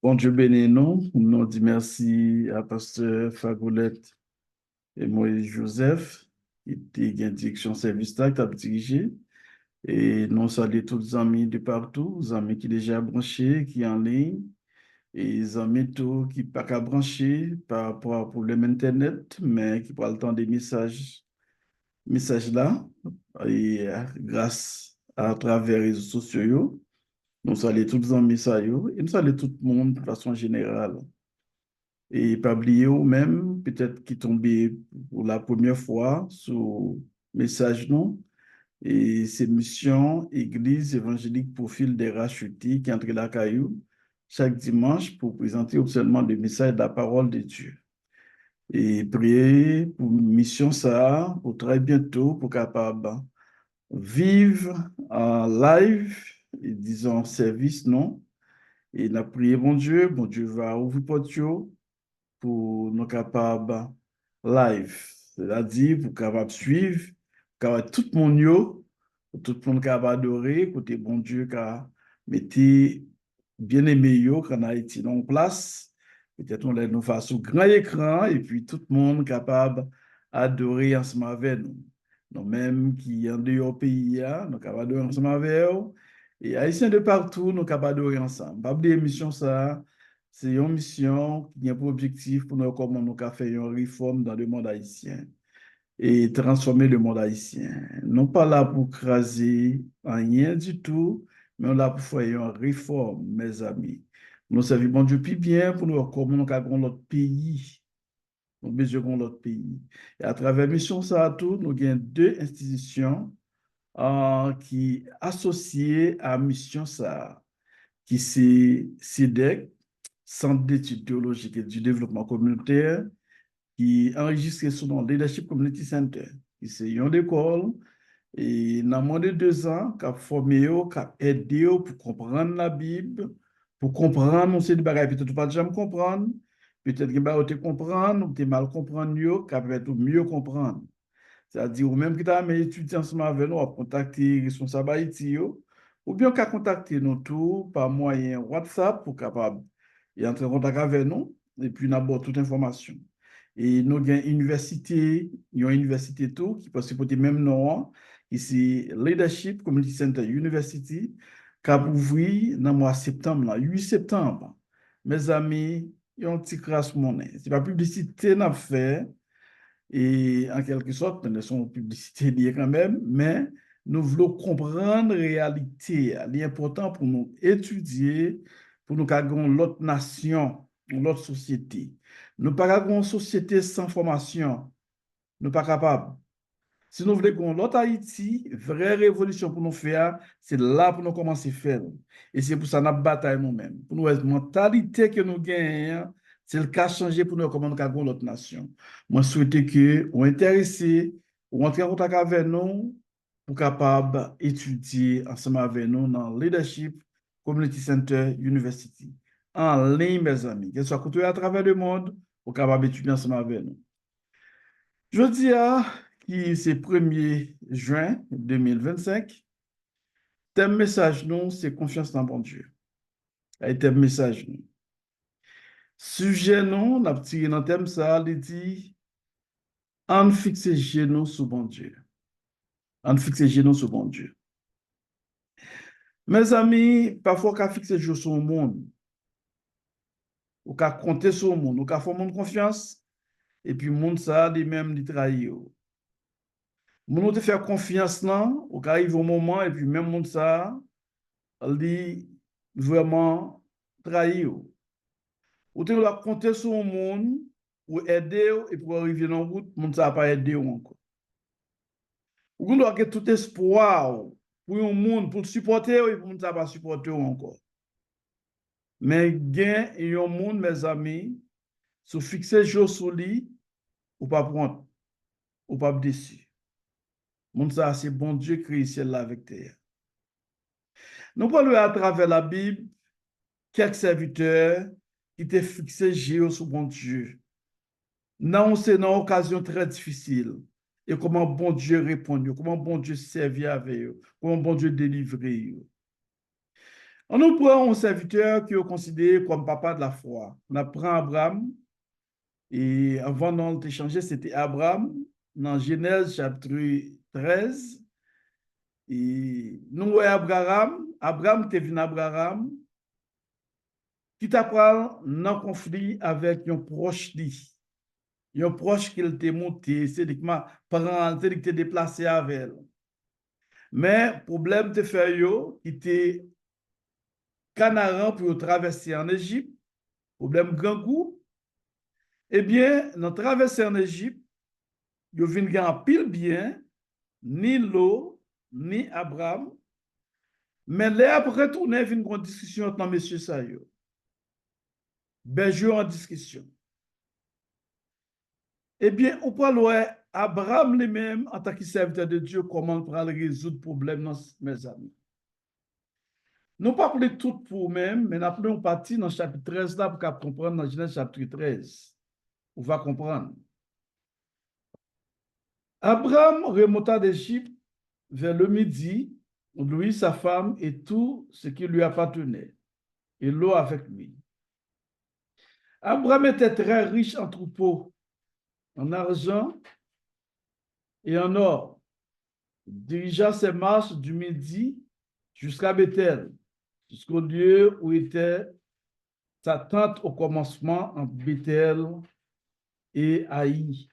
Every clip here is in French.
Bon Dieu bénisse nous. Nous dit merci à Pasteur Fagolette et Moïse Joseph, qui était en direction service là, qui a dirigé. Et nous saluons tous les amis de partout, les amis qui sont déjà branchés, qui sont en ligne, et les amis tout qui ne sont pas branchés par rapport à problème Internet, mais qui prennent le temps des messages là, et grâce à travers les réseaux sociaux. Nous saluons tous les amis ça, et nous saluons tout le monde de façon générale. Et pas oublier ou même, peut-être qui tombé pour la première fois sur message non. Et c'est mission Église évangélique profil des rachetés qui entre la caillou chaque dimanche pour présenter seulement le message de la parole de Dieu. Et prier pour mission ça, pour très bientôt, pour capable vivre en live, et disons service, non? Et n'a prié, bon Dieu va ouvrir porte pour nous capables live, c'est-à-dire pour capable suivre, capable tout le monde pour tout le monde capable adorer, côté bon Dieu qui a mettez bien aimé yo qu'en Haïti en place, peut-être on nous faire sur grand écran et puis tout le monde capable adorer ensemble avec nous. Nous-mêmes qui en dehors pays, nous capables adorer ensemble avec eux. Et Haïtiens de partout, nous capables d'adorer ensemble. Pas oublier mission ça. C'est une mission qui a pour objectif pour nous comment nous faire une réforme dans le monde haïtien et transformer le monde haïtien. Non pas là pour craser rien du tout, mais on là pour faire une réforme, mes amis. Nous servons bon Dieu plus bien pour nous comment nous avons notre pays. Nous besoin de notre pays. Et à travers mission ça tout, nous avons deux institutions qui associées à mission ça, qui c'est CEDEC, Centre d'études théologiques et du développement communautaire, qui enregistre son nom Leadership Community Center. C'est une école et dans moins de 2 ans, qui a formé, qui a aidé pour comprendre la Bible, pour comprendre, on sait des bagages, peut-être pas jamais comprendre, peut-être que tu comprendre, ou tu mal comprendre, qui a peut-être mieux comprendre. C'est-à-dire, ou même qui t'a étudié ensemble avec nous, à contacter responsable Haïti, ou bien qu'à contacter nous tous par moyen WhatsApp pour capable et entrer en contact avec nous, et puis n'abord toute information. Et nous avons une université tout, qui peut porter même nom, ici Leadership Community Center University, qui a ouvert dans le mois de septembre, là, 8 septembre. Mes amis, il y a un petit crash monnaie. Ce n'est pas publicité n'a fait, et en quelque sorte, nous sommes publicité liée quand même, mais nous voulons comprendre la réalité. L'important pour nous étudier, pour nous avoir l'autre nation, l'autre société. Nous ne pouvons pas avoir une société sans formation. Nous ne sommes pas capables. Si nous voulons l'autre Haïti, vraie révolution pour nous faire, c'est là pour nous commencer à faire. Et c'est pour ça que nous bataillons nous-mêmes. Pour nous, la mentalité que nous gagnons, c'est le cas changé pour nous comment nous avons l'autre nation. Moi, je souhaite que vous intéressés, ou entrez en contact avec nous pour capable étudier ensemble avec nous dans Leadership Community Center University. En ligne, mes amis. Que ce soit à travers le monde, pour capable étudier ensemble avec nous. Je dis qui c'est 1er juin 2025. Thème message nous, c'est confiance dans bon Dieu. Et thème message nous. Sujet nous, on a tiré dans thème ça, il dit on fixe genoux sur bon Dieu. On fixe genoux sur bon Dieu. Mes amis, parfois on fixe genoux sur le monde. On compter sur le monde, on faire monde confiance et puis le monde ça lui-même lui trahit. Moun te faire confiance là, ou arrive au moment et puis même monde ça li vraiment trahi ou te doit compter sur un monde pour aider et pour arriver dans route monde ça pas aider encore ou doit avoir tout espoir pour un monde pour supporter et pour monde ça pas supporter encore mais gain et un monde mes amis sous fixer jour sur lui ou pas prendre ou pas déçu monde ça c'est bon Dieu créé ciel là avec terre. Nous parlons à travers la Bible quelques serviteurs qui étaient fixés Jésus sur bon Dieu. Non, c'est une occasion très difficile. Et comment bon Dieu répond, comment bon Dieu servir avec eux, comment bon Dieu délivrer eux. On nous prend un serviteur qui est considéré comme papa de la foi. On apprend Abraham, et avant d'échanger, c'était Abraham, dans Genèse chapitre 13. Et nous voyons Abraham était venu Abraham, qui t'apprend dans conflit avec un proche dit. Un proche qu'il t'a monté, c'est dit que t'es déplacé avec elle. Mais problème te fait yo, qui était Canaan pour traverser en Égypte, problème grand coup. Eh bien, dans traverser en Égypte, yo vinn gan pile bien, ni l'eau, ni Abraham. Mais là, après retourner, vinn une discussion entre messieurs ça yo. Berger en discussion. Eh bien, on peut voir Abraham lui-même, en tant que serviteur de Dieu, comment pour résoudre le problème, mes amis. Nous ne pas parler tout pour nous-mêmes, mais nous appelons partie dans le chapitre 13 là pour comprendre dans Genèse chapitre 13. On va comprendre. Abraham remonta d'Égypte vers le midi, lui, sa femme et tout ce qui lui appartenait, et l'eau avec lui. Abraham était très riche en troupeaux, en argent et en or. Il dirigea ses marches du midi jusqu'à Bethel, jusqu'au lieu où était sa tente au commencement entre Bethel et Haï,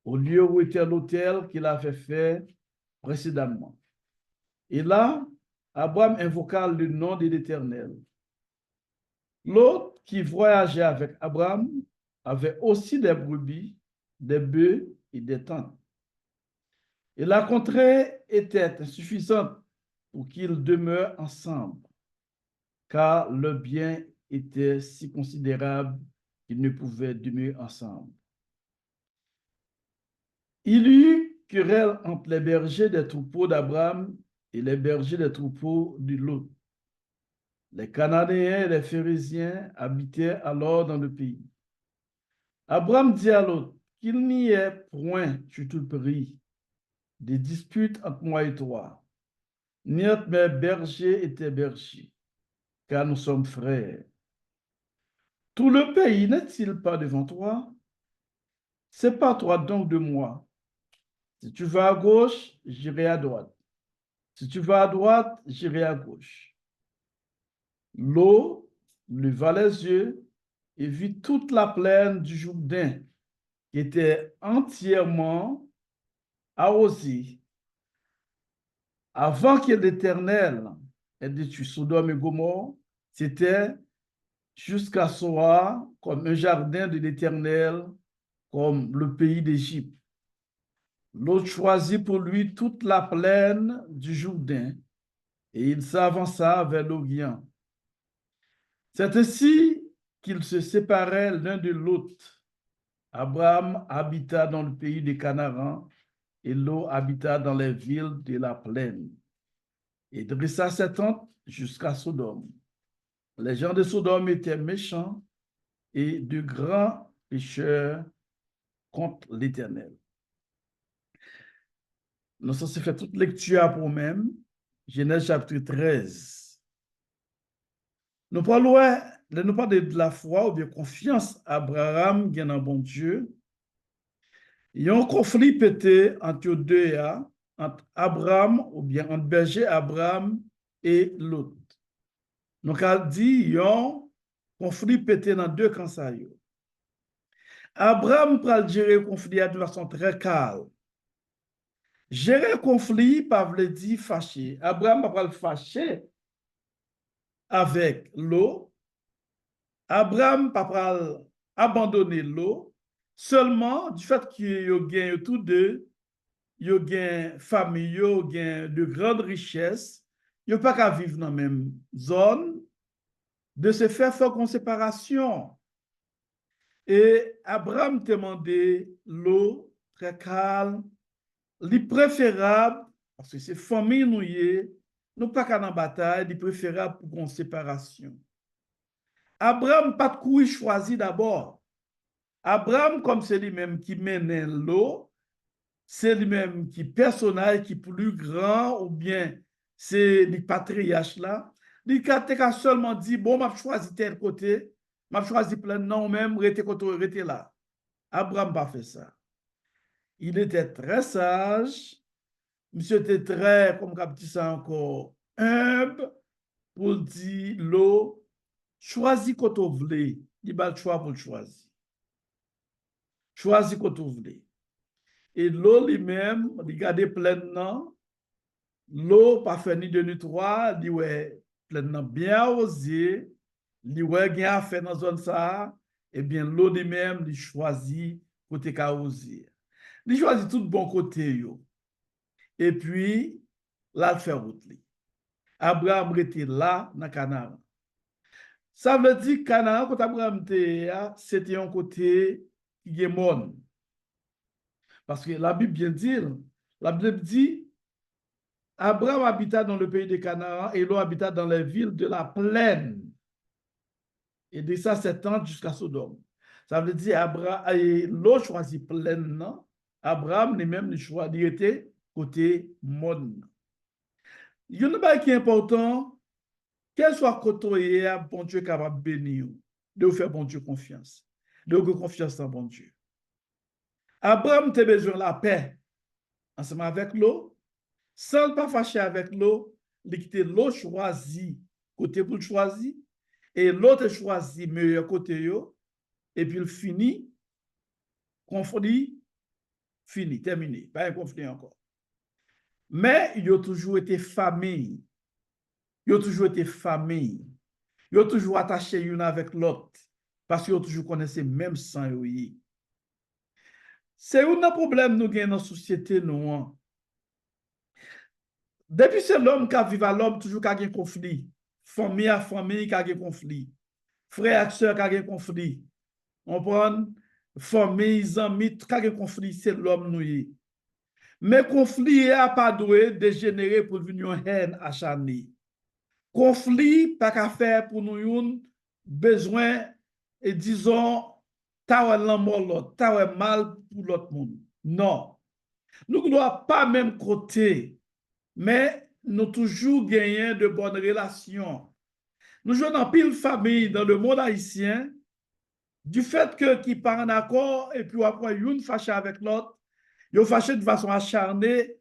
au lieu où était l'autel qu'il avait fait précédemment. Et là, Abraham invoqua le nom de l'Éternel. L'autre qui voyageait avec Abraham avait aussi des brebis, des bœufs et des tentes. Et la contrée était insuffisante pour qu'ils demeurent ensemble, car le bien était si considérable qu'ils ne pouvaient demeurer ensemble. Il y eut querelle entre les bergers des troupeaux d'Abraham et les bergers des troupeaux de Lot. Les Cananéens et les Phérésiens habitaient alors dans le pays. Abraham dit à Lot qu'il n'y ait point, sur tout le pays, des disputes entre moi et toi, ni entre mes bergers et tes bergers, car nous sommes frères. Tout le pays n'est-il pas devant toi? Sépare-toi donc de moi. Si tu vas à gauche, j'irai à droite. Si tu vas à droite, j'irai à gauche. L'eau leva les yeux et vit toute la plaine du Jourdain qui était entièrement arrosée. Avant que l'Éternel ait détruit Sodome et Gomorrhe, c'était jusqu'à Soar comme un jardin de l'Éternel, comme le pays d'Égypte. L'autre choisit pour lui toute la plaine du Jourdain et il s'avança vers l'Orient. C'est ainsi qu'ils se séparaient l'un de l'autre. Abraham habita dans le pays de Canaan et Lot habita dans les villes de la plaine. Et dressa ses tentes jusqu'à Sodome. Les gens de Sodome étaient méchants et de grands pécheurs contre l'Éternel. Nous sommes fait toute lecture pour même. Genèse chapitre 13. Nous parlons de la foi ou bien confiance Abraham gagne en bon Dieu. Il y a un conflit pété entre deux, entre Abraham ou bien entre berger Abraham et l'autre. Donc, elle dit, il y a un conflit pété dans deux camps. Abraham peut gérer le conflit de façon très calme. Gérer le conflit, pas veut dire fâché. Abraham va le fâcher avec l'eau. Abraham va abandonner l'eau seulement du fait qu'il y a tous deux, il y a une famille, il y a de grandes richesses, il n'y a pas qu'à vivre dans la même zone, de se faire une séparation. Et Abraham demandait l'eau très calme, li préférable, parce que c'est famille nous y nous pas qu'à dans bataille, li préférable pour une séparation. Abraham pas de couille choisi d'abord. Abraham, comme c'est lui-même qui mène l'eau, c'est lui-même qui personnage qui plus grand ou bien c'est le patriarche là. Il a seulement dit, bon, m'a choisi tel côté, m'a choisi plein de noms, même, rete côté, rete là. Abraham n'a pas fait ça. Il était très sage. Monsieur était très, comme on dit ça encore, humble pour dire l'eau, choisis quand tu veux. Il va le choix pour le choisir. Choisis quand tu veux. Et l'eau lui-même, regardez pleinement, l'eau pas fait ni deux ni trois, il ouais pleinement bien osé, il ouais bien à faire dans zone ça, et bien l'eau lui-même, il choisit côté qu'a osé. Il choisit tout bon côté yo. Et puis, là, il fait route. Abraham était là, dans Canaan. Ça veut dire que Canaan, quand Abraham était là, c'était un côté qui est mort. Parce que la Bible bien dit, la Bible dit, Abraham habita dans le pays de Canaan et Lot habita dans les villes de la plaine. Et de ça, 7 ans jusqu'à Sodome. Ça veut dire, Lot choisit plaine, Abraham lui-même, il était côté monde. Il y a une chose qui est important, quel soit côté, bon Dieu capable de bénir, de vous faire bon Dieu confiance, de vous faire confiance en bon Dieu. Abraham a besoin de la paix ensemble avec l'eau, sans ne pas fâcher avec l'eau, il quitte l'eau choisi, côté pour choisir, et l'autre choisi meilleur côté, et puis il finit, conflit, fini, terminé, pas un conflit encore. Mais il a toujours été famille. Il a toujours été famille. Ils ont toujours attaché l'une avec l'autre parce qu'ils ont toujours connaissé même sang. C'est un problème nous gagnons dans la société. Nous. Depuis c'est l'homme qui vit à l'homme, toujours qui a un conflit. Famille à famille qui a un conflit. Frère à soeur qui a un conflit. On prend famille, amis, qui a un conflit, c'est l'homme nous. Mais conflit n'a pas dû dégénérer pour venir une haine acharnée. Conflit, pas qu'à faire pour nous, besoin, et disons, t'as l'amour l'autre, t'as mal pour l'autre monde. Non. Nous ne doit pas même côté, mais nous toujours gagner de bonnes relations. Nous jouons dans pile famille dans le monde haïtien, du fait que qui part en accord et puis après une fâché avec l'autre, ils fâché de façon acharnée,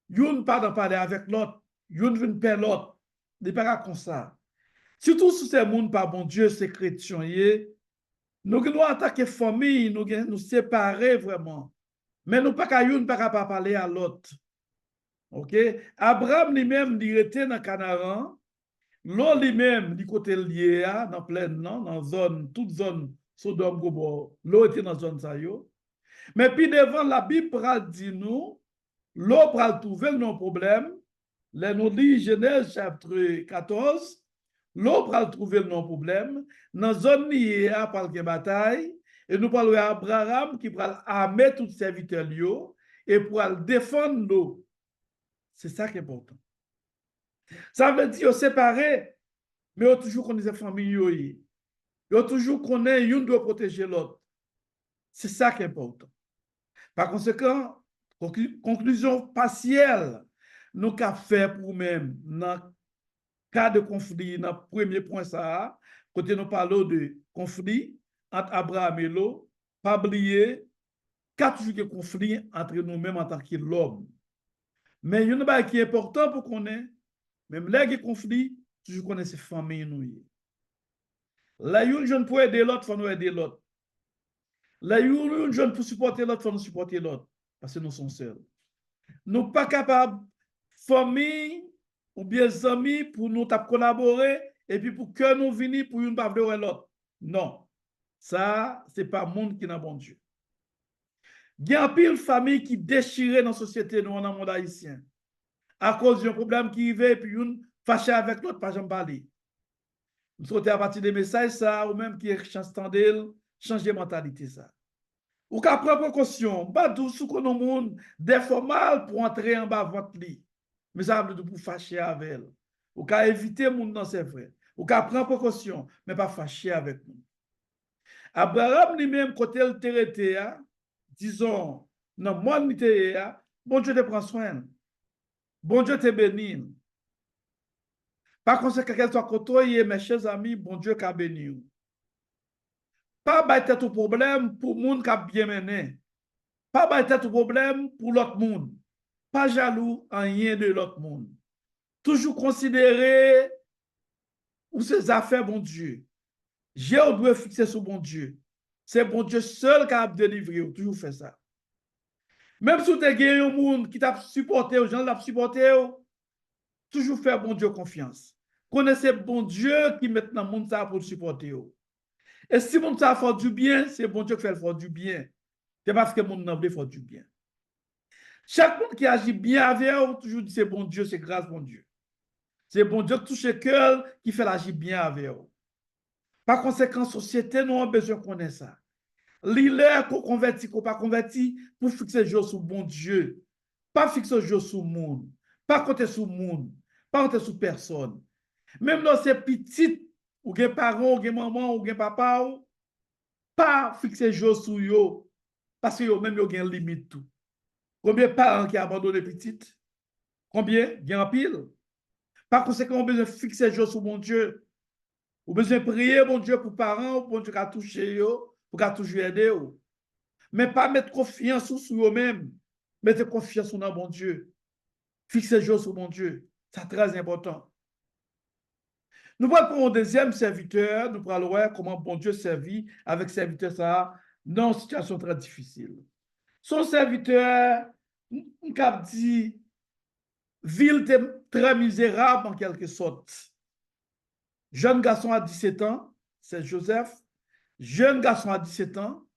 une pas d'en parler avec l'autre, une vient perdre l'autre. n'est pas comme ça. Surtout si c'est monde pas bon Dieu, c'est chrétien, nous devons attaquer la famille, nous séparer vraiment. Mais nous pas pas parler à l'autre. OK? Abraham lui-même, il était dans Canaan. L'autre lui-même, du côté lié, dans pleine, dans zone, toute zone, Sodome, Gomorrhe, l'autre était dans zone ça. Mais puis devant la Bible, dit nous, l'autre va trouver nos problèmes. Les nous dit Genèse chapitre 14, l'eau va trouver le non-problème. Dans la zone liée à parler de bataille, et nous parlons d'Abraham qui va armer tous ses serviteurs et pour défendre l'eau. C'est ça qui est important. Ça veut dire séparer, mais on toujours connaît les familles. On toujours connaît une doit protéger l'autre. C'est ça qui est important. Par conséquent, conclusion partielle, nous qu'à faire pour nous-mêmes dans cas de conflit, dans le premier point, ça, côté nous parlons de conflit entre Abraham et Lot, pas oublier, qu'il toujours de conflit entre nous-mêmes en tant que l'homme. Mais il y a une chose qui est important pour qu'on ait, même là, il y a conflit, toujours qu'on ait ces familles. Nous. Là, il y a une jeune pour aider l'autre, il faut nous aider l'autre. Là, il y a une jeune pour supporter l'autre, il faut nous supporter l'autre. Parce que nous sommes seuls. Nous ne sommes pas capables, famille ou bien amis, pour nous collaborer et puis pour que nous venions pour une bave de l'autre. Non. Ça, ce n'est pas le monde qui n'a bon Dieu. Il y a une pile famille qui déchire dans la société, nous, dans le monde haïtien. À cause d'un problème qui arrive, et puis une fâchée avec l'autre, pas jamais parler. Nous sommes à partir des messages, ça, ou même qui est changer de mentalité, ça. Ou qu'à prendre précaution, pas douce qu'on a monde, des fois mal pour entrer en bas votre lit. Mais ça veut dire pour fâcher avec elle. Ou qu'à éviter mon non, c'est vrai. Ou qu'à prendre précaution, mais pas fâcher avec nous. Abraham lui-même, côté le terre, disons, non, moi, bon Dieu te prend soin. Bon Dieu te bénit. Par conséquent, qu'elle soit côtoyée, mes chers amis, bon Dieu qu'a béni. Pas bâtir tout problème pour le monde qui a bien mené. Pas bâtir tout problème pour l'autre monde. Pas jaloux en rien de l'autre monde. Toujours considérer ou ses affaires, bon Dieu. J'ai doit fixer sur bon Dieu. C'est bon Dieu seul qui a délivré. Toujours fait ça. Même si tu as gagné un monde qui t'a supporté, aux gens qui t'a supporté, toujours faire bon Dieu confiance. Connaissez bon Dieu qui maintenant monde ça pour supporter. Et si monde ça fait du bien, c'est bon Dieu qui fait le du bien. C'est parce que monde n'a pas fait du bien. Chaque monde qui agit bien avec vous, toujours dit c'est bon Dieu, c'est grâce bon Dieu. C'est bon Dieu qui touche le cœur, qui fait l'agir bien avec vous. Par conséquent, société, nous avons besoin de connaître ça. L'île qu'on convertit, qu'on pas converti, pour fixer le jour sur bon Dieu. Pas fixer le jour sur le monde. Pas compter sur le monde. Pas compter sur personne. Même dans ces petites, ou gen parents, ou gen maman, ou gen papa, ou, pas fixer le jour sur eux. Parce que même yo gen limite tout. Combien de parents qui abandonnent petites? Combien? Il y a un pile. Par conséquent, on a besoin de fixer le jour sur mon Dieu. On a besoin de prier, mon Dieu, pour parents, pour Dieu qui a touché yo, pour qu'il a toujours aidé yo. Mais pas mettre confiance sur eux-mêmes. Mettez confiance sur mon Dieu. Fixez le jour sur mon Dieu. C'est très important. Nous allons prendre un deuxième serviteur. Nous allons voir comment bon Dieu servit avec serviteur ça dans une situation très difficile. Son serviteur, on a dit, ville très misérable en quelque sorte. Jeune garçon à 17 ans, c'est Joseph. Jeune garçon à 17 ans,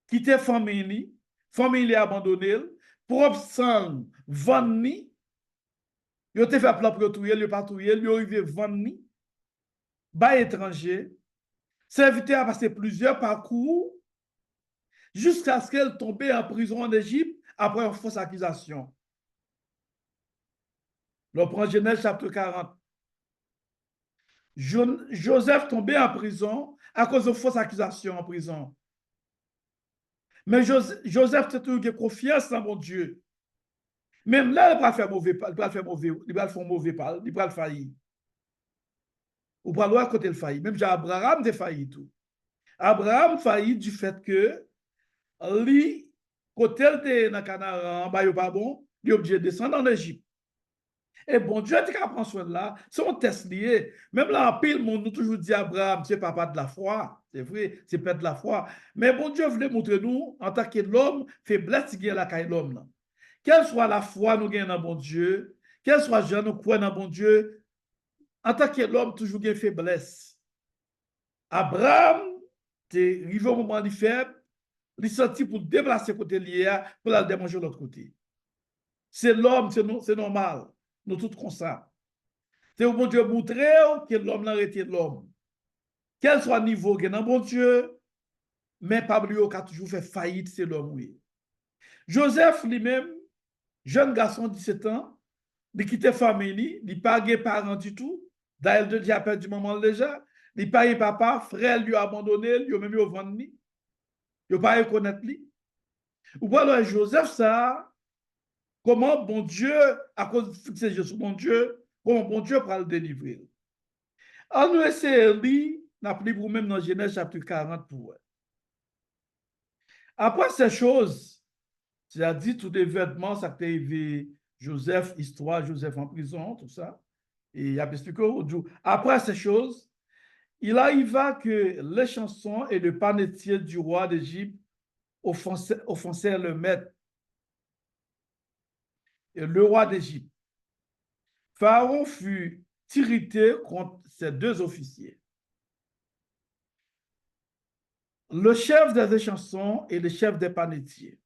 quitte famille, famille abandonnée, propre sang, vendre, il a fait plan pour touyer, il pas touyer, il arrivé vendre, bas étranger. Serviteur a passé plusieurs parcours jusqu'à ce qu'elle tombe en prison en Égypte après une fausse accusation. On prend Genèse chapitre 40. Joseph tombé en prison à cause de fausses accusations en prison. Mais Joseph, c'est toujours de confiance dans mon Dieu. Même là, il va faire mauvais, il va faire mauvais, il va faire mauvais, il va faillir. Ou pas loin côté le failli. Même Abraham a failli tout. Abraham faillit du fait que lui, côté de dans Canaan, bah, il pas bon, il est obligé de descendre en Égypte. Et bon Dieu dit qu'il prend soin de là, c'est un test lié. Même là, en pile, monde nous toujours dit Abraham, c'est papa de la foi. C'est vrai, c'est père de la foi. Mais bon Dieu voulait montrer nous, en tant que l'homme, faiblesse qui est la caille l'homme. Quelle soit la foi nous gagnons dans bon Dieu, quelle soit jeune nous croyons dans bon Dieu, en tant que l'homme, toujours gagne faiblesse. Abraham, t'es arrivé au moment du faible, il sorti pour déplacer côté lié, pour la démanger de l'autre côté. C'est l'homme, c'est normal. Nous tous comme ça. C'est au bon Dieu montrer que l'homme n'a arrêté l'homme. Quel soit le niveau que dans bon Dieu, mais Pablo qui a toujours fait faillite, c'est l'homme. Oui. Joseph lui-même, jeune garçon de 17 ans, il quitté famille, il n'a pas de parents du tout. D'ailleurs, il a perdu maman déjà. Il n'a pas de papa, frère lui a abandonné, lui a même vendu. Il n'a pas reconnaître lui. Ou bien Joseph, ça, comment bon Dieu, à cause de fixer Jésus, bon Dieu, comment bon Dieu va le délivrer. On nous essaie de lire, n'a pris pour même dans Genèse chapitre 40 pour. Après ces choses, c'est-à-dire tous les vêtements, ça qui est arrivé, Joseph, histoire, Joseph en prison, tout ça. Et il a expliqué après ces choses, il arriva que les chansons et le panetier du roi d'Égypte offensèrent le maître et le roi d'Égypte. Pharaon fut irrité contre ces deux officiers. Le chef des chansons et le chef des panetiers.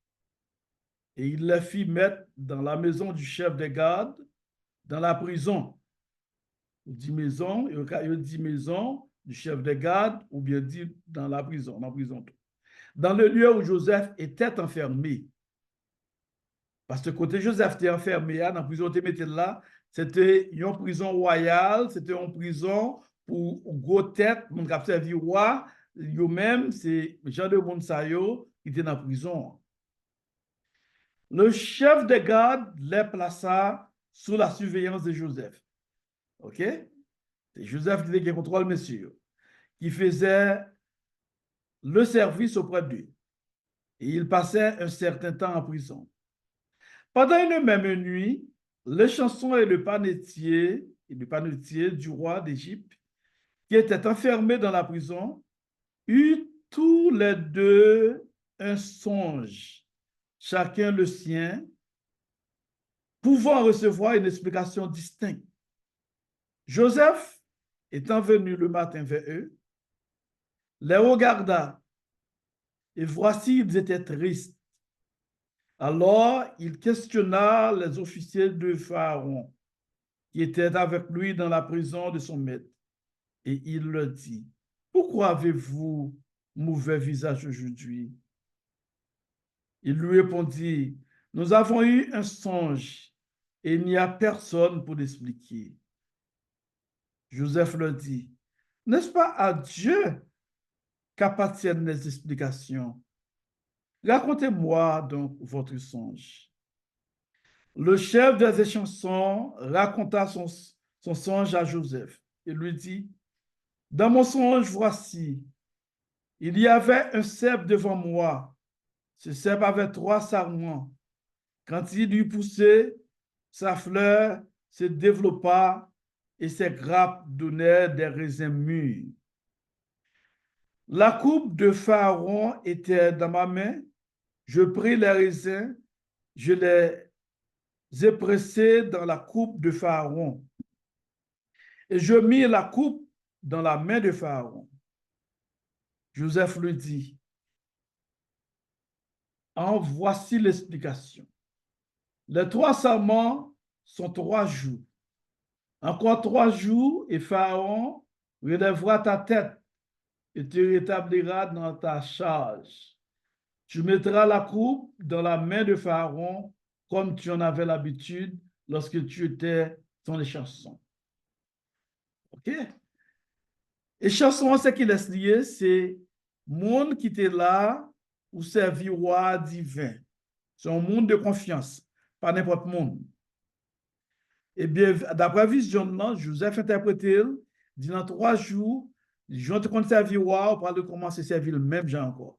Et il les fit mettre dans la maison du chef des gardes, dans la prison. Il dit maison, il dit maison du chef des gardes, ou bien dit dans la prison, dans le lieu où Joseph était enfermé. Parce que côté Joseph était enfermé, dans la prison, là, c'était une prison royale, c'était une prison pour gros tête, mon cap servi roi, eux-mêmes, c'est Jean de Monsayo qui était dans la prison. Le chef des gardes les plaça sous la surveillance de Joseph. OK? C'est Joseph qui était contrôle, monsieur, qui faisait le service auprès d'eux. Et il passait un certain temps en prison. Pendant une même nuit, le chanson et le panetier du roi d'Égypte, qui étaient enfermés dans la prison, eurent tous les deux un songe, chacun le sien, pouvant recevoir une explication distincte. Joseph, étant venu le matin vers eux, les regarda, et voici, ils étaient tristes. Alors, il questionna les officiers de Pharaon, qui étaient avec lui dans la prison de son maître, et il leur dit, pourquoi avez-vous mauvais visage aujourd'hui? Il lui répondit, nous avons eu un songe, et il n'y a personne pour l'expliquer. Joseph leur dit, n'est-ce pas à Dieu qu'appartiennent les explications? Racontez-moi donc votre songe. Le chef des échansons raconta son songe à Joseph et lui dit, dans mon songe, voici, il y avait un cep devant moi. Ce cep avait 3 sarments. Quand il eut poussé, sa fleur se développa et ses grappes donnèrent des raisins mûrs. La coupe de Pharaon était dans ma main. Je pris les raisins, je les ai pressés dans la coupe de Pharaon. Et je mis la coupe dans la main de Pharaon. Joseph lui dit, en voici l'explication. Les 3 sarments sont 3 jours. Encore 3 jours et Pharaon relèvera ta tête et te rétablira dans ta charge. Tu mettras la coupe dans la main de Pharaon comme tu en avais l'habitude lorsque tu étais dans les chansons. OK? Et chanson, ce qui laisse lié, c'est monde qui était là pour servir roi divin. C'est un monde de confiance, pas n'importe monde. Eh bien, d'après vision, Joseph interprété, dit dans 3 jours, je te compte servir roi, on parle de commencer à servir le même genre encore.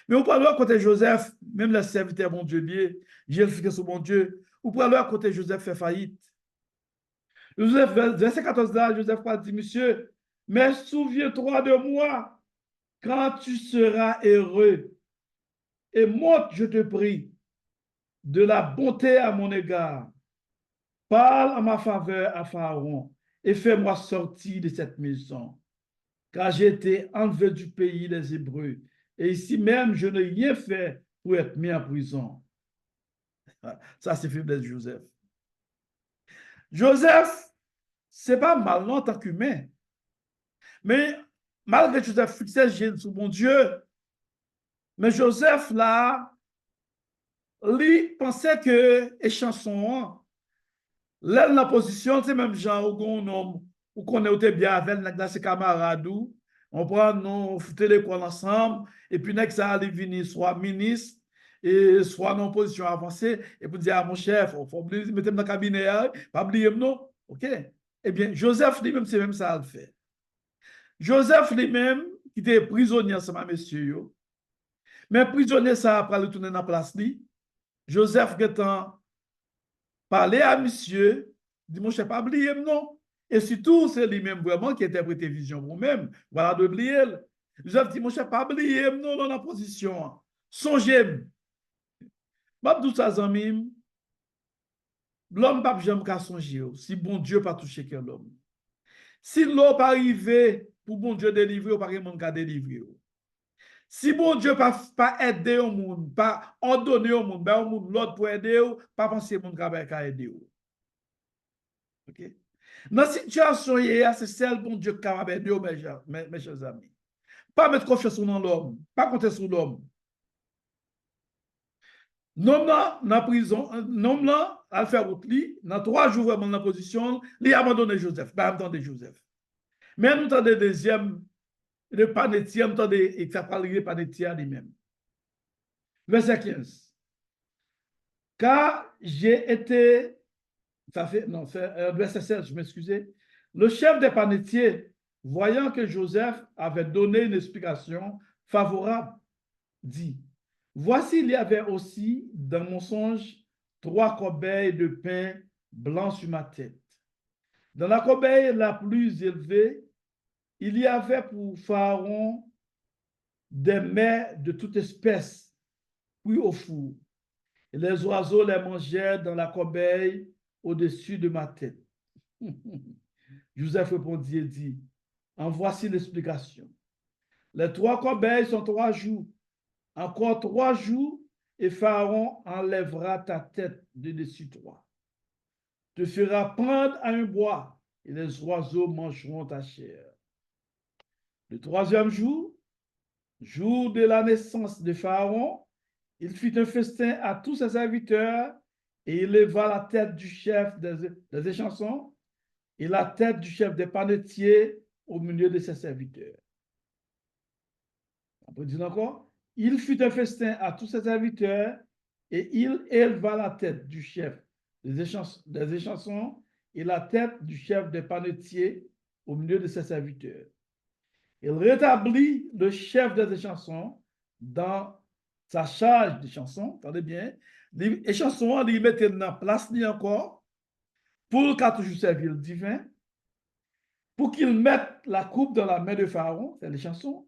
Mais on parle à côté Joseph, même les serviteurs, bon Dieu, bien, j'ai le sur bon Dieu, on parle à côté Joseph fait faillite. Joseph, verset 14 là, Joseph a dit, monsieur, mais souviens-toi de moi quand tu seras heureux et montre, je te prie, de la bonté à mon égard. Parle en ma faveur à Pharaon et fais-moi sortir de cette maison, car j'ai été enlevé du pays des Hébreux. Et ici même, je n'ai rien fait pour être mis en prison. Ça, c'est faiblesse de Joseph. Joseph, c'est pas mal en tant qu'humain. Mais malgré Joseph fixait sur mon Dieu, mais Joseph, là, lui pensait que les chansons, là, la position, c'est même genre, où on connaît bien avec ses camarades, on prend, on fout l'école ensemble, et puis, ça allait venir soit ministre, et soit dans position avancée, et puis dire à mon chef, il faut mettre dans le cabinet, pas oublier, non? OK? Eh bien, Joseph lui-même, c'est même ça à le faire. Joseph lui-même, qui était prisonnier ensemble, messieurs, mais prisonnier, ça, après le tourner dans la place, Joseph, qui parler à monsieur, dit mon chef, pas oublier, non? Et surtout, c'est lui-même vraiment qui interprète vision vous-même. Voilà d'oublier. Joseph dit, mon chef, pas oublier, non, dans la position. Songez. M'a tout ça, amis. L'homme pas jamais qu'à songer. Si bon Dieu pas touché que l'homme. Si l'homme pas arrivé pour bon Dieu délivrer, pas monde qu'à délivrer. Si bon Dieu pas aider au monde, pas ordonner au monde, ben au monde l'autre pour aider, pas penser monde qu'à aider. OK? Dans cette situation, c'est celle bon Dieu qui a aider, mes chers amis. Pas mettre confiance dans l'homme, pas compter sur l'homme. L'homme là, dans la prison, l'homme là, à faire route, dans 3 jours vraiment dans la position, il a abandonné Joseph, pas attendre Joseph. Mais nous avons des deuxième, le panetier, nous avons des, ça parle de panetier lui-même. Verset 15. Car j'ai été, ça fait, non, verset 16, je m'excuse. Le chef des panetiers, voyant que Joseph avait donné une explication favorable, dit, voici, il y avait aussi dans mon songe 3 corbeilles de pain blanc sur ma tête. Dans la corbeille la plus élevée, il y avait pour Pharaon des mets de toute espèce, puis au four. Et les oiseaux les mangeaient dans la corbeille au-dessus de ma tête. Joseph répondit et dit, en voici l'explication. Les 3 corbeilles sont 3 jours. Encore 3 jours, et Pharaon enlèvera ta tête de dessus toi. Te fera pendre à un bois, et les oiseaux mangeront ta chair. Le 3e jour, jour de la naissance de Pharaon, il fit un festin à tous ses serviteurs, et il leva la tête du chef des échansons et la tête du chef des panetiers au milieu de ses serviteurs. On peut dire encore, il fit un festin à tous ses serviteurs et il éleva la tête du chef des échansons et la tête du chef des panetiers au milieu de ses serviteurs. Il rétablit le chef des échansons dans sa charge de chansons, attendez bien, les chansons, il mettait dans place encore pour qu'il toujours servir le divin, pour qu'il mette la coupe dans la main de Pharaon, c'est les chansons,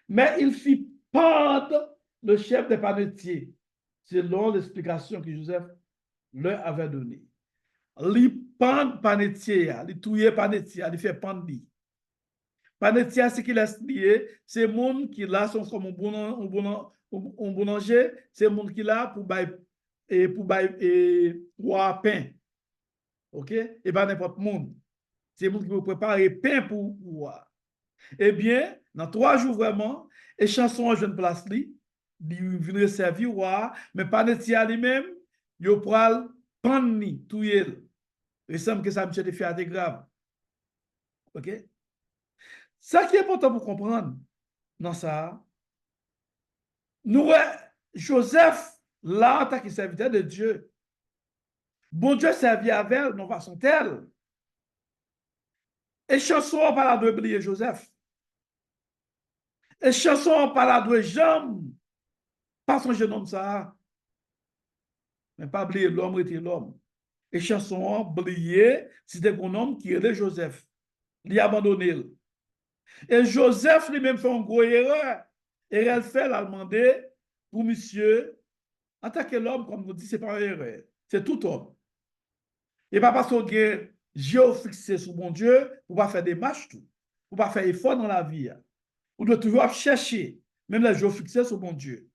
mais il fit pendre le chef des panetiers, selon l'explication que Joseph leur avait donnée. Il pend panetier, il touille panetier, il fait pendre. Panetier, ce qu'il a lié, c'est le monde qui là sont comme un boulanger, c'est le monde qui là pour bailler pain. OK? Et pas n'importe monde. C'est le monde qui veut préparer pain pour boire. Eh bien, dans 3 jours vraiment, et chanson en jeune place li, il vient servir mais panetier lui-même, il pral panni tout il. Il semble que ça me fait faire des grave. OK? Ça qui est important pour comprendre dans ça, nous, Joseph, là, en tant que serviteur de Dieu, bon Dieu servit avec elle, non façon telle. Et chanson par la de oublier Joseph. Et chanson par la de Jean, pas son jeune homme ça, mais pas oublier l'homme était l'homme. Et chanson oublier, c'était un homme qui était Joseph. Il a abandonné. Et Joseph lui-même fait une grosse erreur. Et elle fait la demander pour monsieur, en tant que l'homme, comme nous dit, c'est pas une erreur. C'est tout homme. Et pas parce qu'on a géofixé sur mon Dieu, pour pas faire des marches tout, pour pas faire effort dans la vie. On doit toujours chercher, même la géofixé sur mon Dieu.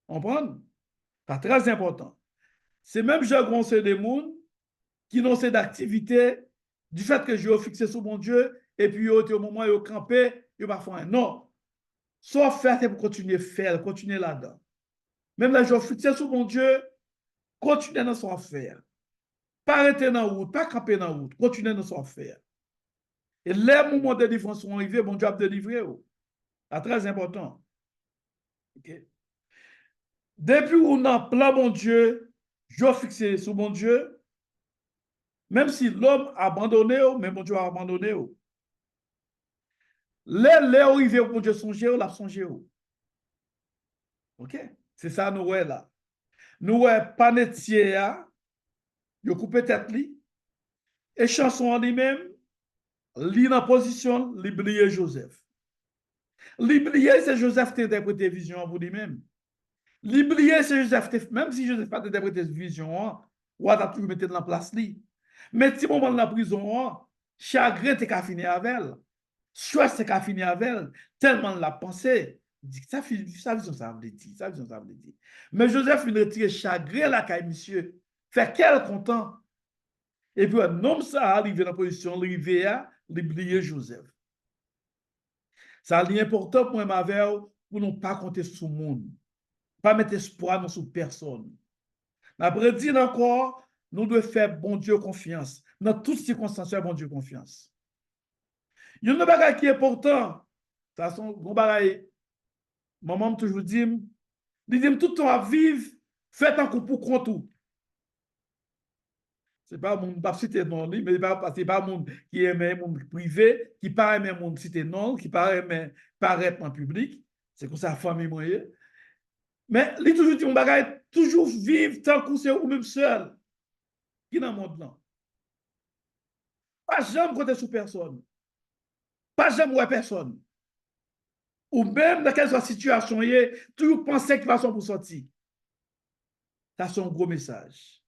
Comprendre? C'est très important. C'est même j'ai conseillé des gens qui n'ont cette activité du fait que géofixé sur mon Dieu, et puis au moment où ils campé, ils vont faire un non. Soit faire, c'est pour continuer à faire, continuer là-dedans. Même la géofixé sur mon Dieu, continuer dans son affaire. Pas arrêter dans la route, pas camper dans la route, continuer dans son affaire. Et les moments de délivrance sont arrivés, bon Dieu a délivré. C'est très important. Okay? Depuis où on a plein bon Dieu, je fixé sur mon Dieu, même si l'homme a abandonné, mais mon Dieu a abandonné. Les arrivés où mon Dieu songé, l'a songé. OK? C'est ça nous ouais là. Nous ouais panetier, il coupe tête li, et chanson en lui-même, li dans position, l'oublier Joseph. L'oublier, c'est Joseph qui interprète vision pour lui-même. L'oublier, c'est Joseph, même si Joseph n'a pas interprété vision, ou a toujours mis dans la place li. Mais si moment de la prison, chagrin t'es qu'à finir avec elle. Soit c'est qu'à finir avec elle, tellement la pensée. Ça vision, ça veut dire, ça vision, ça veut dire. Mais Joseph, il retire chagrin la caille, monsieur. Fait qu'elle content. Et puis, un homme, ça arrive dans la position, arrivé à l'oublier Joseph. Ça est important pour moi, pour ne pas compter sur le monde. Pas mettre espoir sur personne. Après dire encore, nous devons faire bon Dieu confiance. Dans toutes circonstances, faire bon Dieu confiance. Il y a une chose qui est important. De toute façon, maman toujours dit, tout le temps à vivre, faites un coup pour compte tout. C'est pas mon pas cité non, mais c'est pas monde qui aime monde privé, qui pas aime monde cité non, qui pas aime paraître en public. C'est comme ça famille moyen. Mais il toujours dit on bagaille toujours vivre tant qu'on c'est ou même seul qui dans le monde là. Pas jamais compter sur personne. Pas jamais ouais personne. Ou même dans quelle soit situation, toujours penser qu'il va son pour sortir. Ça, c'est un gros message.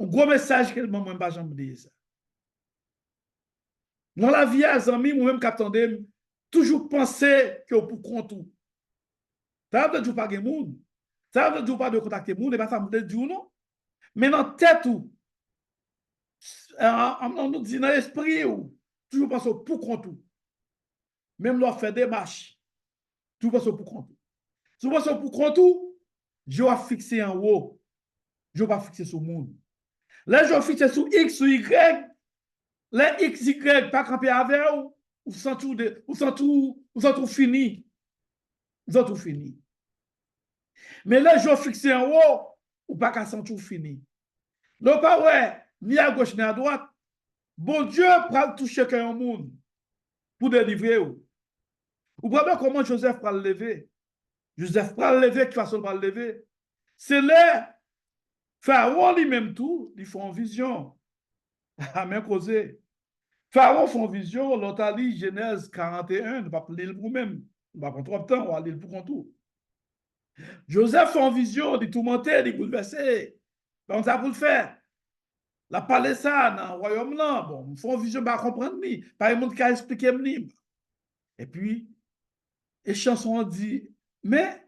Un gros message que moi, pas jamais dire ça. Dans la vie, à amis, moi-même, qu'attendais, toujours penser que pour compte tout. Ça veut dire pas de monde. Ça veut dire pas de contacter monde, et pas ça me dit non. Mais dans tête ou, on nous dit dans l'esprit ou, toujours penser pour compte tout. Même leur faire des marches, toujours penser pour compte tout. Toujours penser pour compte tout, je vais fixer en haut. Je vais pas fixer sur le monde. Là, je vais fixer sur X ou Y. Les X, Y, pas camper avec ou sans tout fini. Vous sont tout fini. Mais là, je vais fixer en haut, ou pas qu'à sans tout fini. Donc, pas ouais, ni à gauche ni à droite. Bon Dieu prend toucher qu'un monde pour délivrer. Vous voyez comment Joseph prend le lever. Joseph prend le lever, qui façon pas le lever. C'est là, Pharaon lui-même tout, ils font vision. À même causé. Pharaon font vision, l'autre a lu Genèse 41, ne pas lire pour même. On va prendre trop de temps, on va lire pour tout. Joseph fait en vision, il tourmenté, il bouleversé. Donc ça pour le faire. La parler ça dans le royaume là, bon, faut en vision pas comprendre ni, pas monde qui a expliqué ni. Et puis les chansons dit mais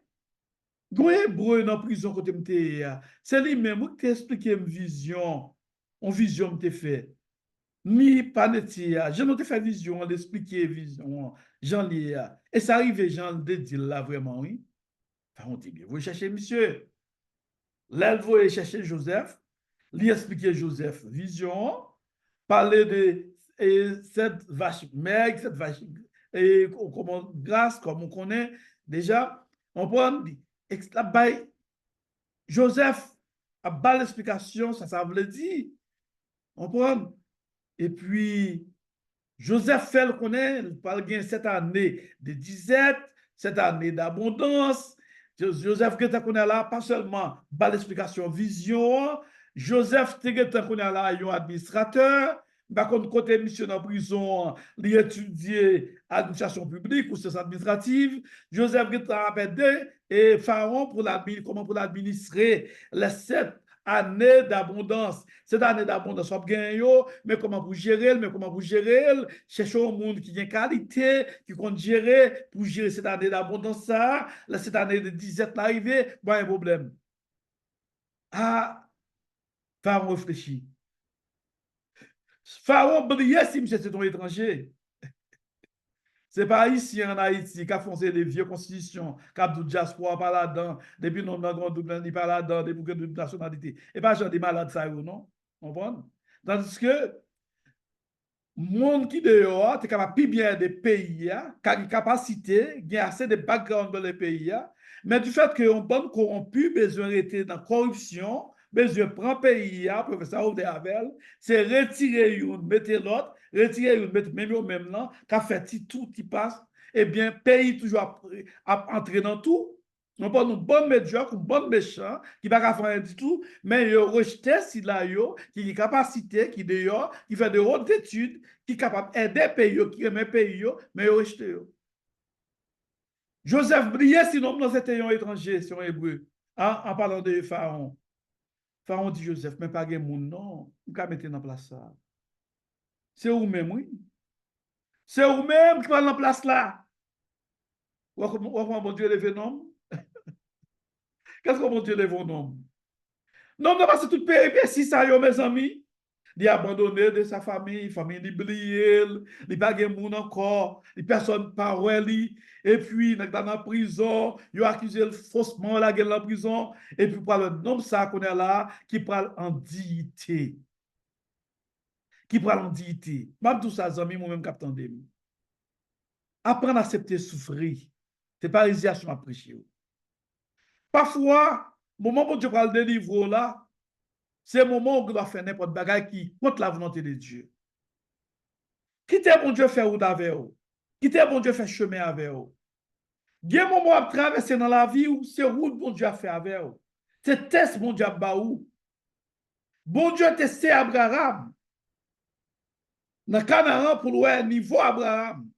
goye hébreu dans prison côté m'té, c'est lui même qui expliqué une vision, en vision m'té fait. Ni pas neti, je n'ai fait vision, l'expliquer vision, Jean li. Et ça arrive Jean de dire là vraiment oui. Enfin, on dit bien, vous cherchez monsieur. Là, vous allez chercher Joseph, lui expliquer Joseph vision, parler de cette vache maigre, cette vache et comment grasse, comme on connaît déjà. On prend Joseph a bas l'explication, ça veut dire. On prend. Et puis, Joseph fait le connaît, il parle de cette année de disette, cette année d'abondance. Joseph qui connaît là, pas seulement par l'explication vision, Joseph qui connaît là, un administrateur, par contre, côté mission en prison, il étudié administration publique ou sciences administratives. Joseph qui a appelé et Pharaon pour comment pour l'administrer les 7 années d'abondance. Cette année d'abondance, on gagne, mais comment vous gérer, chercher un monde qui a une qualité, qui compte gérer, pour gérer cette année d'abondance, ça, cette année de disette l'arrivée, pas un problème. Ah, Pharaon réfléchit. Pharaon oublié si monsieur c'est un étranger. C'est pas ici en Haïti qu'a foncé les vieux constitutions, qu'a du diaspora par là-dedans, depuis non grand double ni par là-dedans, depuis que de nationalité. Et pas genre des malades ça non? On comprend? Tandis que monde qui dehors, tu es capable de bien des pays, qui a une capacité, qui a assez de background dans les pays, mais du fait qu'on bonne corrompu, besoin d'être dans la corruption, besoin de prendre pays, professeur Oudé Havel, c'est retirer une, mettre l'autre, retirer une, mettre même au même là, qu'a fait tout qui passe, eh bien, pays toujours à entrer dans tout. On parle de bon médiocre, bon méchant, qui va pas faire du tout, mais il rejeté si là, qui a capacité, qui dehors, qui fait de hautes études, qui est capable d'aider pays, qui aime pays, mais il rejeté. Joseph brillait sinon dans cet ayant étranger, sur un hébreu, en parlant de Pharaon. Pharaon dit Joseph, mais pas de monde, non. Vous pouvez mettre en place ça. C'est vous-même, oui. C'est vous-même qui va en place là. Ou comment bon Dieu lève un homme? Qu'est-ce que bon Dieu lève un homme? Non, non, parce que toute péripétie, ça, yo, mes amis. Il est abandonné de sa famille oublié, il pas de monde encore, il personne pas et puis dans la prison, il a accusé faussement la guerre dans la prison, et puis par le nom ça qu'on est là, qui parle en dignité. Qui parle en dignité. Même tout ça, amis, moi-même, capitaine de apprendre à accepter souffrir. C'est pas hésitation à prêcher. Parfois, moment où tu parles de livre là, c'est le moment où on doit faire n'importe bagaille qui contre la volonté de Dieu. Quittez bon Dieu faire route avec vous. Quittez bon Dieu faire chemin avec vous. Il y a un moment à traverser dans la vie où c'est route bon Dieu a fait avec vous. C'est test bon Dieu a baou. Bon Dieu a testé Abraham. Dans Canaan pour le niveau Abraham.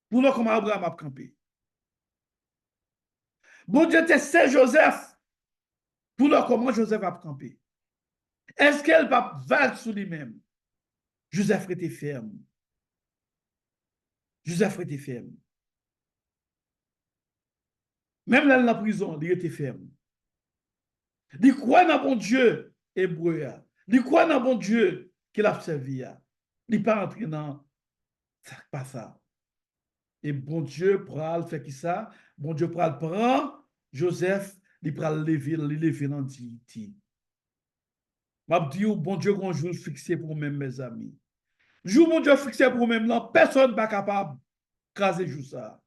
Pour voir comment Abraham a campé. Bon Dieu a testé Joseph. Pour voir comment Joseph a campé. Est-ce qu'elle va vague sur lui-même? Joseph était ferme. Joseph était ferme. Même là, dans la prison, il était ferme. Il croit dans bon Dieu hébreu. Il croit dans bon Dieu qu'il a servi. Il n'est pas entré dans ça, pas ça. Et bon Dieu pourra faire qui ça? Bon Dieu pourra prendre Joseph, il pourra le lever dans dignité. Je dis, bon Dieu, un jour fixé pour même mes amis. Jour mon Dieu fixé pour même là, personne n'est pas capable de craser jour ça.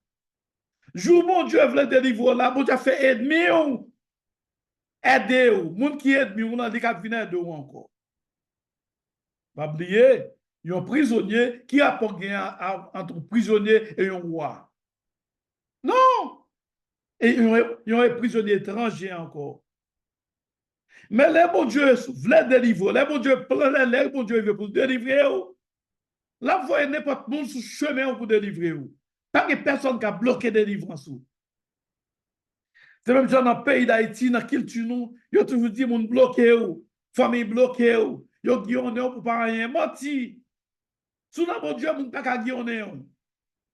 Jour mon Dieu veut délivrer là, bon Dieu fait aider ou aider ou. Moun qui aide ou nan li k'ap venir aider ou encore. Pas oublier, il y a un prisonnier qui a pas gagné entre prisonnier et un roi. Non! Et il y a un prisonnier étranger encore. Mais les bon Dieu voulait délivrer, les bon Dieu plein les bon Dieu veut pour délivrer ou. Là, vous voyez n'importe monde sur chemin pour délivrer ou. Pas que personne qui a bloqué délivrance ou. C'est même genre dans le pays d'Haïti, dans la culture, nous, ils ont toujours dit, moun bloqué ou, famille bloquée ou, ils ont guillonné pour pas rien, menti. Sous dans bon Dieu, moun pas qu'à guillonner ou.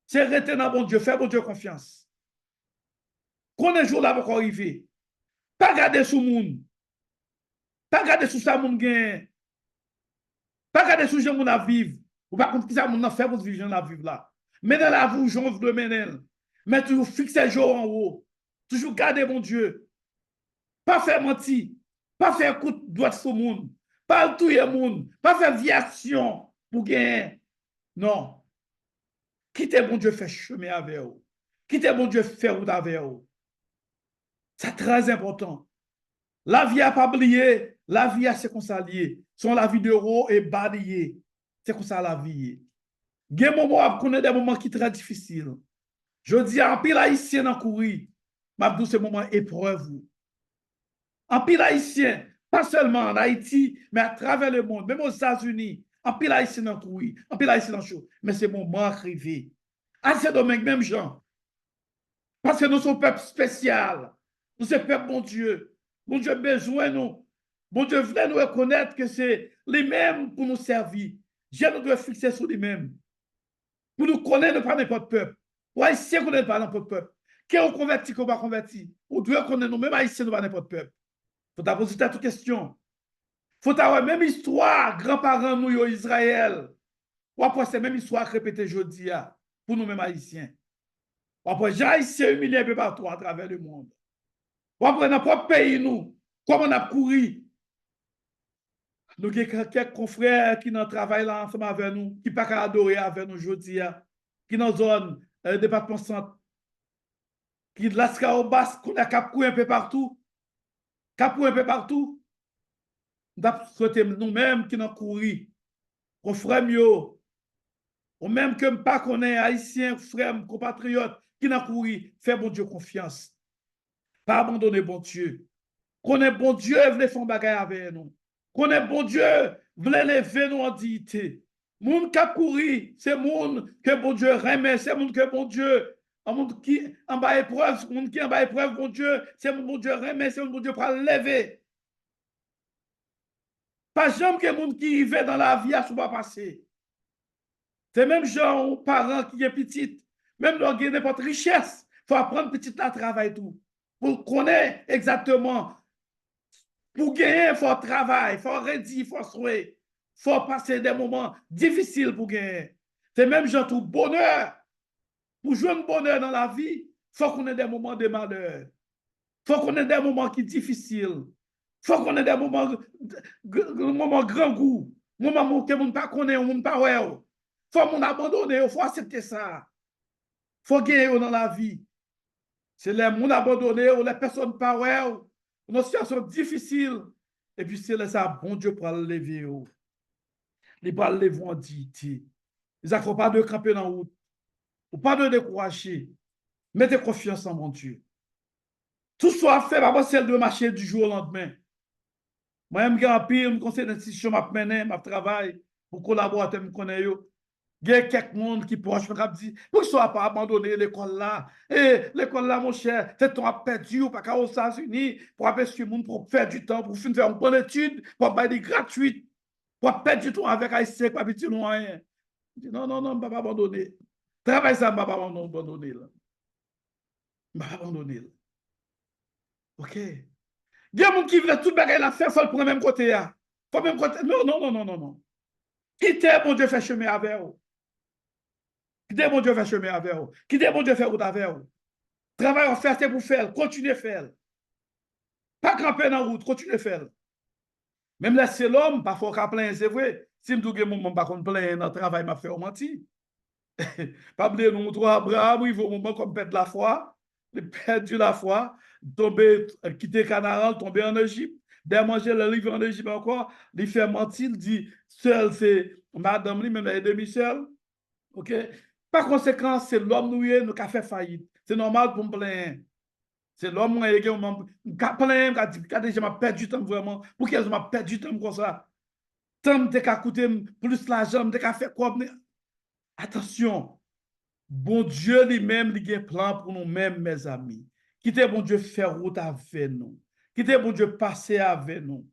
C'est rester dans bon Dieu, faire bon Dieu confiance. Qu'on est jour là pour arriver. Pas garder sous moun. Pas garder sous ça moun gain. Pas garder sous gens moun à vivre. Ou pas contre qui ça moun a fait pour vivre la vivre là. Mais dans la vie, j'en veux mener. Mais toujours fixer jour en haut. Toujours garder mon Dieu. Pas faire mentir. Pas faire coup de droite sur le monde. Pas tout le monde. Pas faire viation pour gagner. Non. Quittez mon Dieu faire chemin avec vous. Quittez mon Dieu faire route avec vous. C'est très important. La vie a pas oublié. La vie a c'est comme ça lié. Son la vie de haut et bas lié. C'est comme ça la vie. Il y a des moments où on a des moments qui sont très difficiles. Je dis en pile haïtien dans courir. Mabdou, c'est moment épreuve. En pile haïtien, pas seulement en Haïti, mais à travers le monde, même aux États-Unis, en pile haïtien dans courir, en pile haïtien dans chaud. Mais c'est moment arrivé. À ce domaine, même gens. Parce que nous sommes peuple spécial. Nous sommes peuple bon Dieu. Bon Dieu besoin nous. Bon Dieu voulait nous reconnaître que c'est lui-même pour nous servir. Dieu nous doit fixer sur lui-même. Pour nous connaître pas n'importe peuple. Pour haïtien connaître pas n'importe peuple. Qu'on converti, qu'on va convertir. On doit connaître nous-mêmes haïtiens, nous pas n'importe peuple. Faut ta poser toute question. Faut avoir même histoire, grands-parents nous, Israël. Ou après, c'est même histoire répétée aujourd'hui pour nous-mêmes haïtiens. Ou après, j'ai haïtien humilié un peu partout à travers le monde. Ou après, dans notre propre pays, nous, comment on a couru. Nous avons quelques confrères qui n'ont travaillé là ensemble avec nous, qui ne peuvent pas adorer avec nous aujourd'hui, qui dans la zone département centre, qui de l'Asca au Basque, qu'on a capcouru un peu partout. Capcouru un peu partout. Nous avons souhaité nous-mêmes qui n'ont couru, qu'on frère mieux, ou même que pas qu'on est haïtien, frère, compatriote, qui n'a couru, fait bon Dieu confiance. Pas abandonner bon Dieu. Qu'on est bon Dieu, voulait faire bagaille avec nous. Qu'on est bon Dieu, voulait lever nous en dignité. Moun qui a couru, c'est moun que bon Dieu remet, c'est moun que bon Dieu, un monde qui en bas épreuve, moun qui en bas épreuve, bon Dieu, c'est moun bon Dieu remet, c'est moun bon Dieu pour lever. Pas jamais que moun qui arrive dans la vie à ce pas passer. C'est même gens, parents qui est petit, même dans n'importe richesse, il faut apprendre petit à travailler tout. Pour connaître exactement. Pour gagner, il faut travailler, il faut redire, il faut souhaiter. Il faut passer des moments difficiles pour gagner. C'est même genre tout bonheur. Pour jouer un bonheur dans la vie, il faut qu'on ait des moments de malheur. Il faut qu'on ait des moments qui sont difficiles. Il faut qu'on ait des moments grand goût. Moments que on ne pas connaît, on ne pas ouais. Il faut qu'on abandonne, il faut accepter ça. Il faut gagner dans la vie. C'est les gens abandonnés ou les personnes pas ouais, une situation difficile. Et puis c'est là ça, bon Dieu pour lever. Il va lever en dignité. Ils n'ont pas de camper dans la route. Ou pas de décourager. Mettez confiance en mon Dieu. Tout soit fait, pas celle de marcher du jour au lendemain. Moi, je suis pire, je conseille d'institution, je mener, je travaille pour collaborer, je connais. Il y a quelqu'un qui proche, je me dire, pourquoi tu ne pas abandonner l'école là? Et l'école là, mon cher, c'est ton perdu, pas qu'aux États-Unis, pour apercevoir le monde, pour faire du temps, pour faire une bonne étude, pour faire des gratuites, pour perdre du temps avec Haïtien, pour petit loin. Non, non, non, je ne vais pas abandonner. Travail ça, je ne vais pas abandonner. Je ne vais pas abandonner. OK? Il y a des gens qui veulent tout bagaille la faire, il faut le prendre même côté. Faut même côté. Non, non, non, non, non, non. Quittez, mon Dieu, fait chemin avec vous. Quittez, mon Dieu, fait chemin avec vous. Quittez, mon Dieu, fait route avec vous. Travail en faire, c'est pour faire. Continuez à faire. Pas camper dans la route, continuez à faire. Même là, c'est l'homme, parfois, qu'à plein, c'est vrai. Si je dis mon pas qu'on plein dans le travail, m'a fait au menti. Pas oublier, nous, montrons Abraham, il faut un moment comme perdre la foi. Il perdu la foi, tomber, quitter Canaan, tomber en Égypte. Dès manger le livre en Égypte encore, il fait mentir, il dit, seul c'est madame, lui, même les demi-seul. OK? Par conséquent, c'est l'homme nous, nous qui a fait faillite. C'est normal pour me plaindre. C'est l'homme qui a plein, qui a déjà perdu du temps vraiment. Pour qu'il m'a perdu du temps comme ça? Tant que tu coûté plus l'argent, tu as fait quoi? Attention, bon Dieu lui-même, il a un plan pour nous-mêmes, mes amis. Quittez bon Dieu faire route avec nous. Quittez bon Dieu passer avec nous.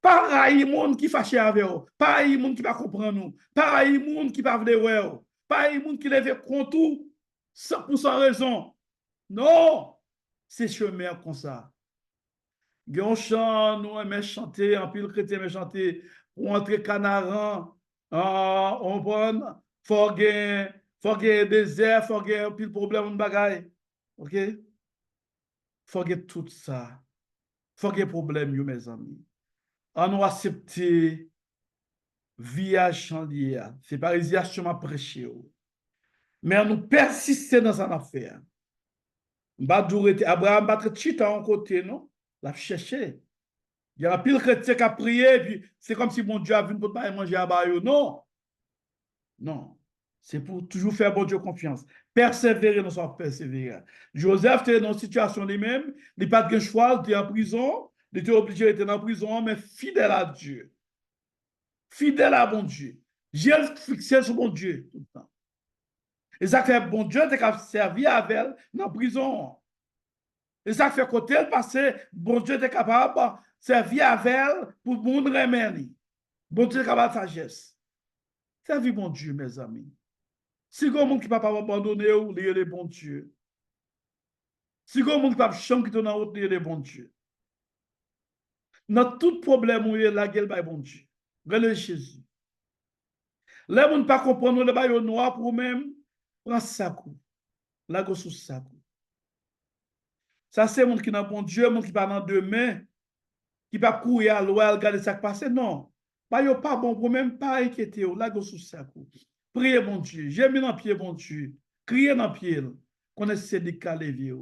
Pareil monde qui fâche avec nous. Pareil monde qui va comprendre nous. Pareil monde qui va venir voir. Pareil monde qui lève contre tout sans raison. Non, c'est chemin comme ça. Gon chant, nous aimons chanter, en pile chrétien aimons chanter pour entrer canaran, on prend, faut gagner désert, faut gagner pile problème de bagaille. OK? Faut gagner tout ça. Faut gagner problème, mes amis. On nous accepter via chanlier. C'est pas résiliation à prêcher. Mais on nous persister dans cette affaire. Abraham va être chita en côté, non? La chercher. Il y a un pile chrétien qui a prié, puis c'est comme si mon Dieu a venu pour pas manger à Bayo. Non, non. C'est pour toujours faire bon Dieu confiance. Persévérer, nous sommes persévérants. Joseph était dans une situation lui-même, il n'a pas de choix, il était en prison, il était obligé d'être en prison, mais fidèle à Dieu. Fidèle à bon Dieu. J'ai fixé sur bon Dieu tout le temps. Et ça fait bon Dieu, tu as servi avec elle dans la prison. Et ça fait côté elle passé, bon Dieu est capable de servir avec elle pour le monde remercier. Bon Dieu est capable de sagesse. Servis bon Dieu, mes amis. Si il y a un monde qui ne peut pas abandonner, il y a les bons Dieu. Si il y a un monde qui ne peut pas chanter dans la route, il y a les bons Dieu. Dans tout problème, il y a la gueule, il y a bon Dieu. Regardez Jésus. Les gens ne pas comprendre le bail noir pour eux-mêmes, prends ça coup. La go sous ça coup. Ça, c'est monde qui n'a bon Dieu, monde qui pas dans deux mains, qui pas courir à l'ouest, regarder ça qui passe. Non. Bah, yo pas bon pour même pas inquiéter, la go sous ça coup. Priez bon Dieu. J'ai mis dans pied bon Dieu. Criez dans pied. Connaissez des cas lever.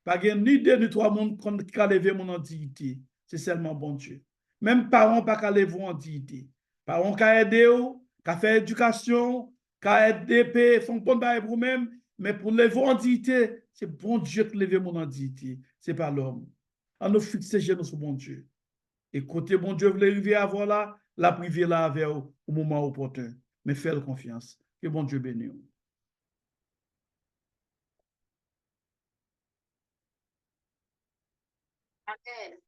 Pas ni deux ni trois monde qui a levé mon dignité. C'est seulement bon Dieu. Même parents pas qu'à lever en dignité. Parents qui a aidé, qui a fait éducation, qui a aidé, font bon bail pour même, mais pour lever en dignité, c'est bon Dieu qui lève mon dignité. C'est pas l'homme. On nous fixe genoux sur bon Dieu. Et côté bon Dieu voulait arriver à voir là, la privé là avec au moment opportun. Mais faites confiance. Que bon Dieu bénisse. Amen.